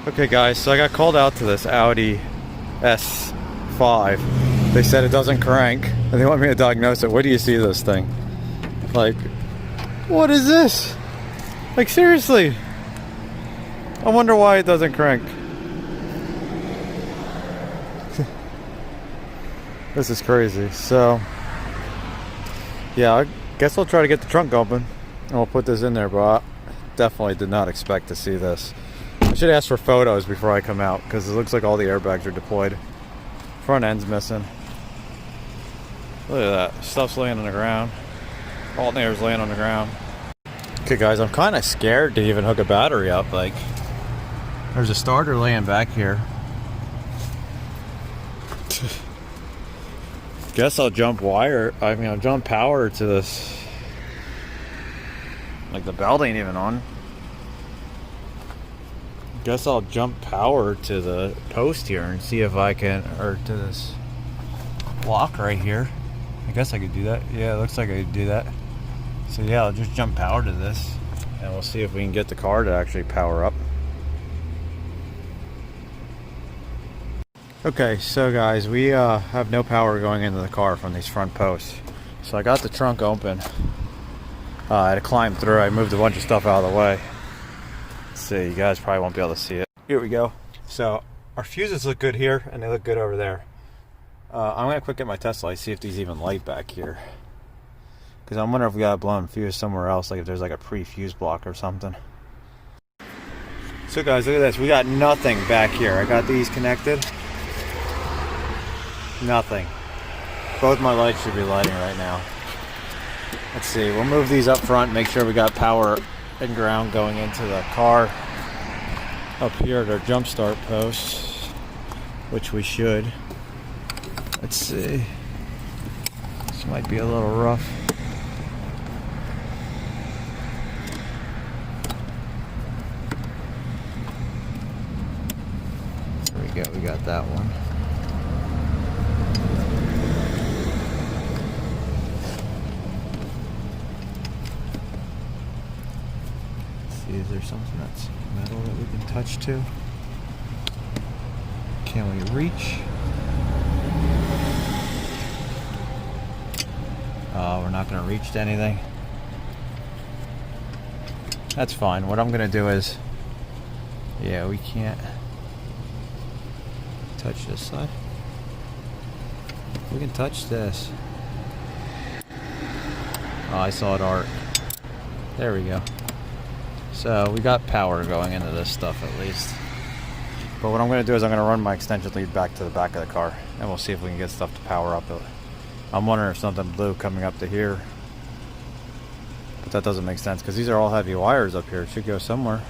Okay guys, so I got called out to this Audi S5. They said it doesn't crank, and they want me to diagnose it. Where do you see this thing? Like, what is this? Like, seriously. I wonder why it doesn't crank. This is crazy. So, yeah, I guess I'll try to get the trunk open, and we'll put this in there, but I definitely did not expect to see this. I should ask for photos before I come out, because it looks like all the airbags are deployed. Front end's missing. Look at that. Stuff's laying on the ground. Alternator's laying on the ground. Okay guys, I'm kind of scared to even hook a battery up. Like, there's a starter laying back here. Guess I'll jump I'll jump power to this. Like, the belt ain't even on. Guess I'll jump power to the post here and see if I can, or to this block right here. I guess I could do that. Yeah, it looks like I could do that. So yeah, I'll just jump power to this, and we'll see if we can get the car to actually power up. Okay, so guys, we have no power going into the car from these front posts. So I got the trunk open. I had to climb through. I moved a bunch of stuff out of the way. Let's see, you guys probably won't be able to see it. Here we go. So our fuses look good here, and they look good over there. I'm gonna quick get my test light, see if these even light back here. Because I'm wondering if we got a blown fuse somewhere else, like if there's like a pre-fuse block or something. So guys, look at this. We got nothing back here. I got these connected. Nothing. Both my lights should be lighting right now. Let's see. We'll move these up front, make sure we got power and ground going into the car. Up here at our jump start posts, which we should. Let's see. This might be a little rough. There we go. We got that one. Is there something that's metal that we can touch to? Can we reach? Oh, we're not going to reach to anything. That's fine. What I'm going to do is, yeah, we can't touch this side. We can touch this. Oh, I saw it arc. There we go. So we got power going into this stuff at least. But what I'm going to do is I'm going to run my extension lead back to the back of the car, and we'll see if we can get stuff to power up. I'm wondering if something blew coming up to here. But that doesn't make sense because these are all heavy wires up here. It should go somewhere.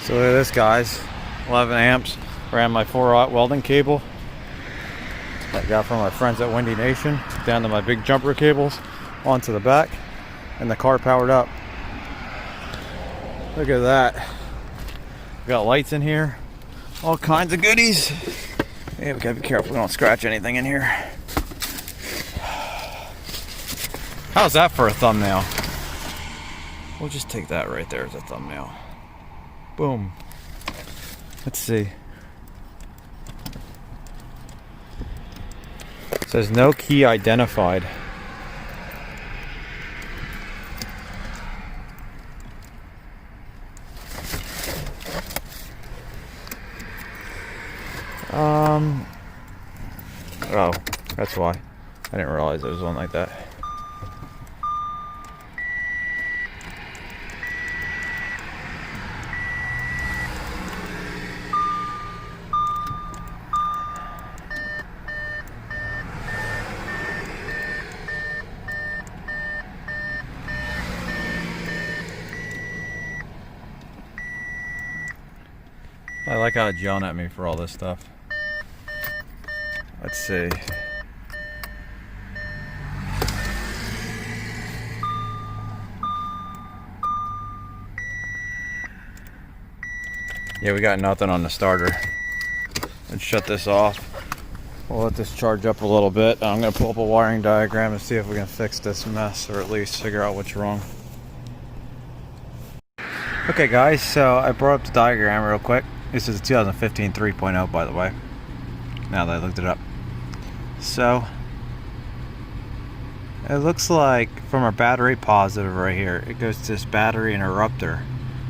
So look at this, guys. 11 amps. Ran my 4-aught welding cable that I got from my friends at Windy Nation down to my big jumper cables onto the back, and the car powered up. Look at that. We got lights in here. All kinds of goodies. Yeah, we gotta be careful we don't scratch anything in here. How's that for a thumbnail? We'll just take that right there as a thumbnail. Boom. Let's see. It says no key identified. Oh, that's why. I didn't realize there was one like that. I like how it's yelling at me for all this stuff. Let's see. Yeah, we got nothing on the starter. Let's shut this off. We'll let this charge up a little bit. I'm going to pull up a wiring diagram and see if we can fix this mess, or at least figure out what's wrong. Okay guys, so I brought up the diagram real quick. This is a 2015 3.0, by the way, now that I looked it up. So it looks like from our battery positive right here, it goes to this battery interrupter,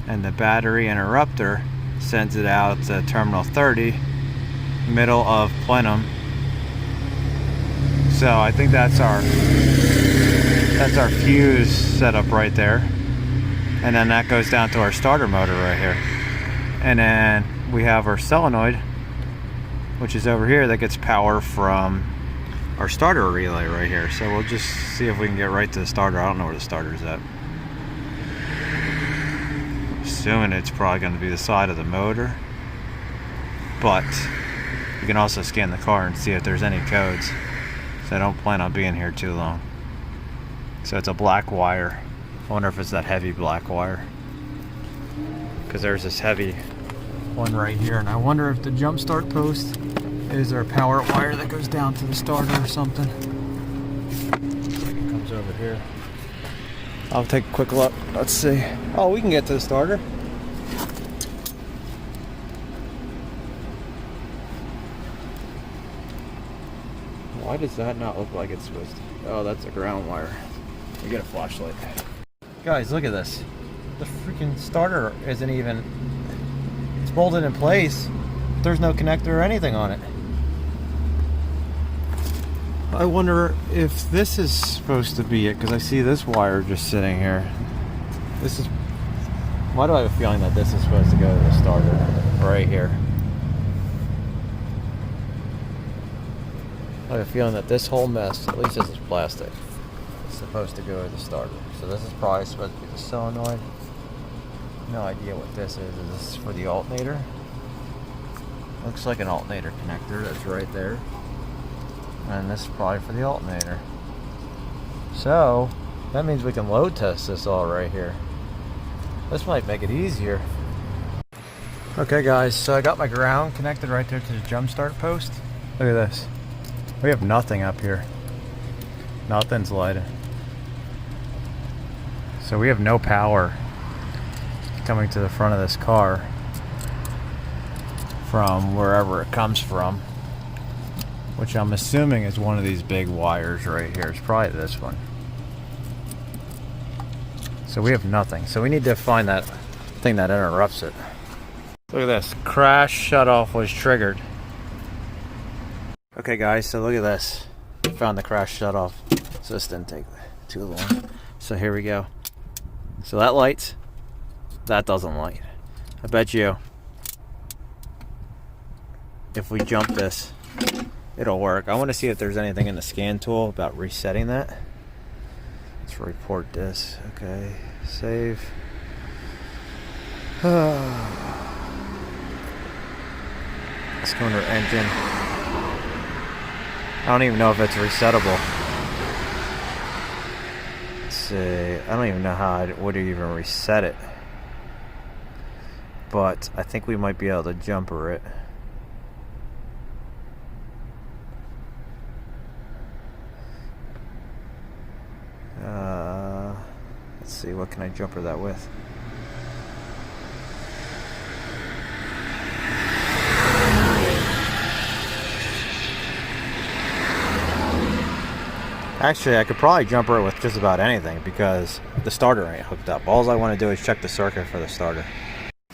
and the battery interrupter sends it out to terminal 30, middle of plenum. So I think that's our fuse setup right there, and then that goes down to our starter motor right here, and then we have our solenoid, which is over here, that gets power from our starter relay right here. So we'll just see if we can get right to the starter. I don't know where the starter's at. Assuming it's probably going to be the side of the motor, but you can also scan the car and see if there's any codes. So I don't plan on being here too long. So it's a black wire. I wonder if it's that heavy black wire, because there's this heavy one right here, and I wonder if the jump start post is our power wire that goes down to the starter or something. Looks like it comes over here. I'll take a quick look. Let's see. Oh, we can get to the starter. Why does that not look like it's supposed to? Oh, that's a ground wire. We get a flashlight. Guys, look at this. The freaking starter isn't even... It's bolted in place. There's no connector or anything on it. I wonder if this is supposed to be it, because I see this wire just sitting here. This is... Why do I have a feeling that this is supposed to go to the starter? Right here. I have a feeling that this whole mess, at least this is plastic, is supposed to go to the starter. So this is probably supposed to be the solenoid. No idea what this is. Is this for the alternator? Looks like an alternator connector that's right there. And this is probably for the alternator. So that means we can load test this all right here. This might make it easier. Okay guys, so I got my ground connected right there to the jump start post. Look at this. We have nothing up here. Nothing's lighted. So we have no power coming to the front of this car from wherever it comes from, which I'm assuming is one of these big wires right here. It's probably this one. So we have nothing. So we need to find that thing that interrupts it. Look at this. Crash shutoff was triggered. Okay guys, so look at this. Found the crash shutoff. So this didn't take too long. So here we go. So that lights. That doesn't light. I bet you if we jump this, it'll work. I want to see if there's anything in the scan tool about resetting that. Let's report this. Okay, save. Let's go under engine. I don't even know if it's resettable. Let's see. I don't even know how I would even reset it. But I think we might be able to jumper it. Let's see, what can I jumper that with? Actually, I could probably jumper it with just about anything because the starter ain't hooked up. All I want to do is check the circuit for the starter.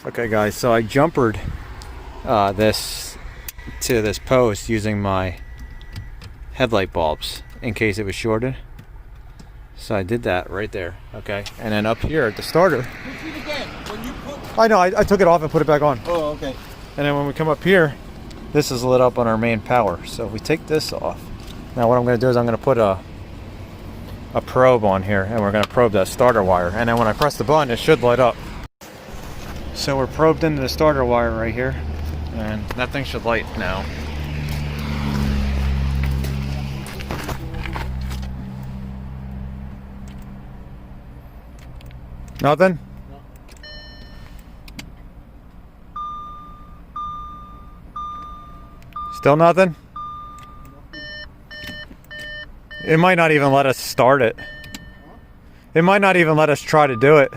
Okay guys, so I jumpered this to this post using my headlight bulbs in case it was shorted. So I did that right there, okay? And then up here at the starter... Push it again. When you put... I know, I took it off and put it back on. Oh, okay. And then when we come up here, this is lit up on our main power. So if we take this off... Now what I'm going to do is I'm going to put a probe on here, and we're going to probe that starter wire. And then when I press the button, it should light up. So we're probed into the starter wire right here, and that thing should light now. Nothing? No. Still nothing? It might not even let us start it. It might not even let us try to do it.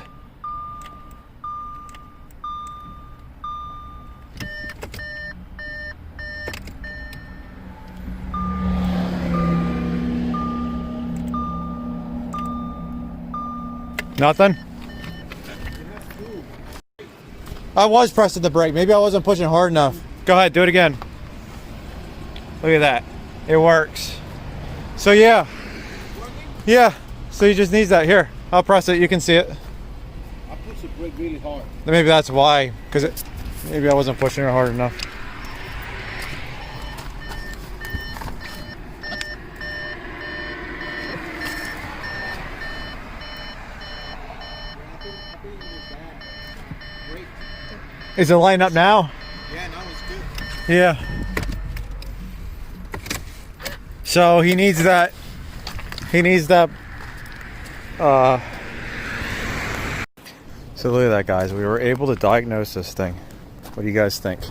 Nothing? I was pressing the brake. Maybe I wasn't pushing hard enough. Go ahead, do it again. Look at that. It works. So yeah. Yeah. So he just needs that. Here, I'll press it. You can see it. I push the brake really hard. Maybe that's why. Because maybe I wasn't pushing it hard enough. Is it lining up now? Yeah, now it's good. Yeah. So he needs that. He needs that. So look at that, guys. We were able to diagnose this thing. What do you guys think?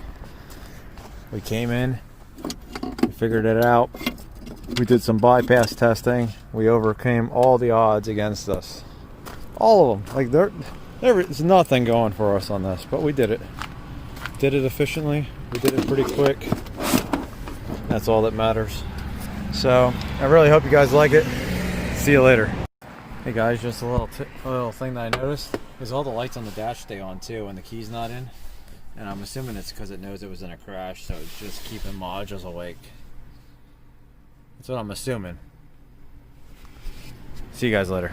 We came in. We figured it out. We did some bypass testing. We overcame all the odds against us. All of them. Like there's nothing going for us on this, but we did it. Did it efficiently. We did it pretty quick. That's all that matters. So I really hope you guys like it. See you later. Hey guys, just a little thing that I noticed is all the lights on the dash stay on too when the key's not in, and I'm assuming it's because it knows it was in a crash, so it's just keeping modules awake. That's what I'm assuming. See you guys later.